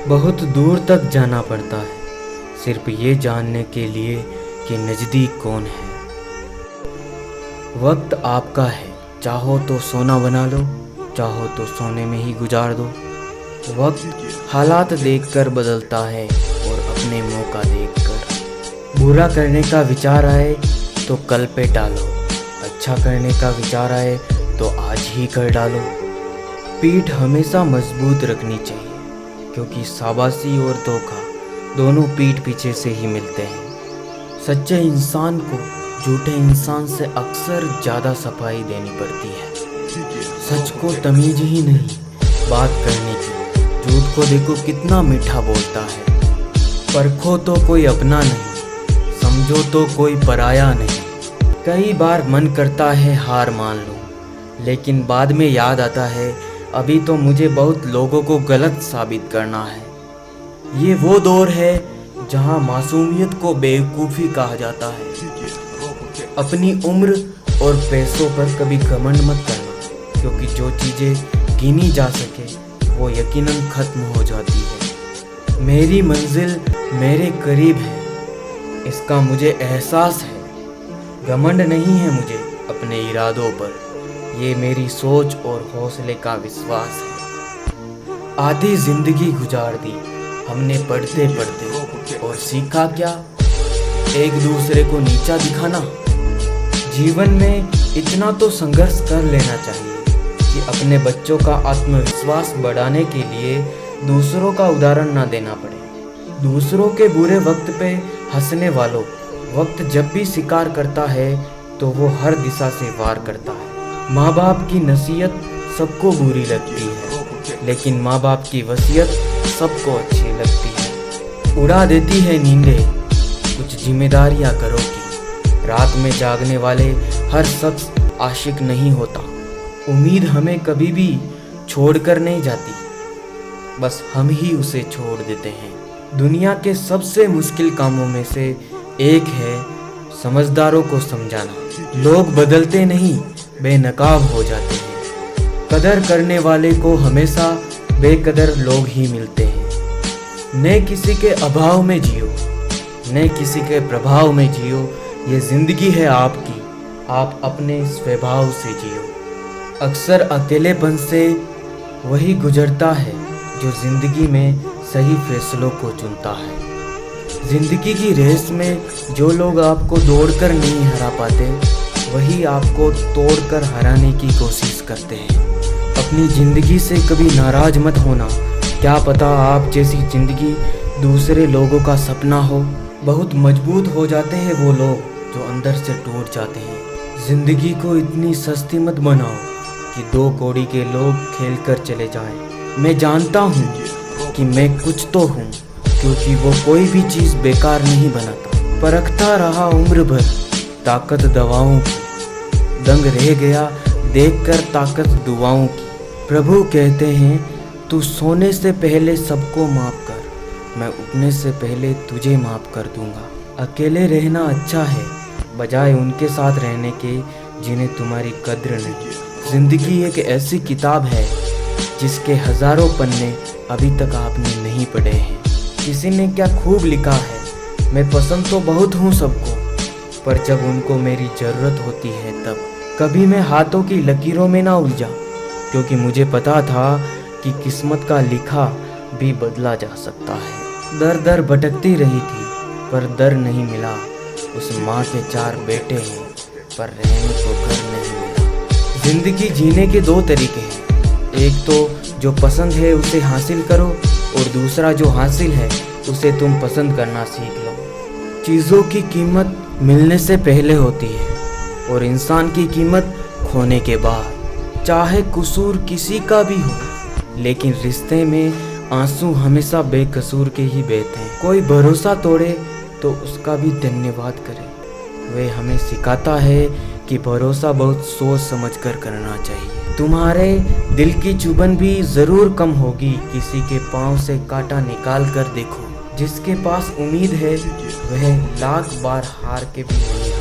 बहुत दूर तक जाना पड़ता है सिर्फ ये जानने के लिए कि नज़दीक कौन है। वक्त आपका है, चाहो तो सोना बना लो, चाहो तो सोने में ही गुजार दो। वक्त हालात देखकर बदलता है और अपने मौका देखकर। बुरा करने का विचार आए तो कल पे टालो, अच्छा करने का विचार आए तो आज ही कर डालो। पीठ हमेशा मजबूत रखनी चाहिए क्योंकि शाबाशी और धोखा दोनों पीठ पीछे से ही मिलते हैं। सच्चे इंसान को झूठे इंसान से अक्सर ज़्यादा सफाई देनी पड़ती है। सच को तमीज ही नहीं बात करने की, झूठ को देखो कितना मीठा बोलता है। परखो तो कोई अपना नहीं, समझो तो कोई पराया नहीं। कई बार मन करता है हार मान लो, लेकिन बाद में याद आता है अभी तो मुझे बहुत लोगों को गलत साबित करना है। ये वो दौर है जहाँ मासूमियत को बेवकूफ़ी कहा जाता है। अपनी उम्र और पैसों पर कभी घमंड मत करना, क्योंकि जो चीज़ें गिनी जा सके वो यकीनन ख़त्म हो जाती है। मेरी मंजिल मेरे करीब है, इसका मुझे एहसास है। घमंड नहीं है मुझे अपने इरादों पर, ये मेरी सोच और हौसले का विश्वास है। आधी जिंदगी गुजार दी हमने पढ़ते पढ़ते, और सीखा क्या? एक दूसरे को नीचा दिखाना। जीवन में इतना तो संघर्ष कर लेना चाहिए कि अपने बच्चों का आत्मविश्वास बढ़ाने के लिए दूसरों का उदाहरण ना देना पड़े। दूसरों के बुरे वक्त पे हंसने वालों, वक्त जब भी शिकार करता है तो वो हर दिशा से वार करता है। माँ बाप की नसीहत सबको बुरी लगती है, लेकिन माँ बाप की वसीयत सबको अच्छी लगती है। उड़ा देती है नींदें, कुछ जिम्मेदारियाँ करो की। रात में जागने वाले हर शख्स आशिक नहीं होता। उम्मीद हमें कभी भी छोड़कर नहीं जाती, बस हम ही उसे छोड़ देते हैं। दुनिया के सबसे मुश्किल कामों में से एक है समझदारों को समझाना। लोग बदलते नहीं, बेनकाब हो जाते हैं। कदर करने वाले को हमेशा बेकदर लोग ही मिलते हैं। न किसी के अभाव में जियो, न किसी के प्रभाव में जियो। ये जिंदगी है आपकी, आप अपने स्वभाव से जियो। अक्सर अकेलेपन से वही गुजरता है जो जिंदगी में सही फैसलों को चुनता है। जिंदगी की रेस में जो लोग आपको दौड़कर नहीं हरा पाते, वही आपको तोड़कर हराने की कोशिश करते हैं। अपनी ज़िंदगी से कभी नाराज़ मत होना, क्या पता आप जैसी ज़िंदगी दूसरे लोगों का सपना हो। बहुत मजबूत हो जाते हैं वो लोग जो अंदर से टूट जाते हैं। ज़िंदगी को इतनी सस्ती मत बनाओ कि 2 कौड़ी के लोग खेल कर चले जाएं। मैं जानता हूँ कि मैं कुछ तो हूँ, क्योंकि वो कोई भी चीज़ बेकार नहीं बनाता। परखता रहा उम्र भर ताकत दवाओं की, दंग रह गया देखकर ताकत दुआओं की। प्रभु कहते हैं तू सोने से पहले सबको माफ़ कर, मैं उठने से पहले तुझे माफ़ कर दूंगा। अकेले रहना अच्छा है बजाय उनके साथ रहने के जिन्हें तुम्हारी कद्र नहीं। ज़िंदगी एक ऐसी किताब है जिसके हज़ारों पन्ने अभी तक आपने नहीं पढ़े हैं। किसी ने क्या खूब लिखा है, मैं पसंद तो बहुत हूँ सबको, पर जब उनको मेरी ज़रूरत होती है तब। कभी मैं हाथों की लकीरों में ना उलझा, क्योंकि मुझे पता था कि किस्मत का लिखा भी बदला जा सकता है। दर दर भटकती रही थी पर दर नहीं मिला। उस माँ के 4 बेटे हैं पर रहने को घर नहीं मिला। जिंदगी जीने के 2 तरीके हैं, एक तो जो पसंद है उसे हासिल करो, और दूसरा जो हासिल है उसे तुम पसंद करना सीख लो। चीज़ों की कीमत मिलने से पहले होती है और इंसान की कीमत खोने के बाद। चाहे कसूर किसी का भी हो, लेकिन रिश्ते में आंसू हमेशा बेकसूर के ही बहते हैं। कोई भरोसा तोड़े तो उसका भी धन्यवाद करे। वे हमें सिखाता है कि भरोसा बहुत सोच समझकर करना चाहिए। तुम्हारे दिल की चुभन भी ज़रूर कम होगी किसी के पाँव से कांटा निकाल कर देखो। जिसके पास उम्मीद है वह लाख बार हार के भी नहीं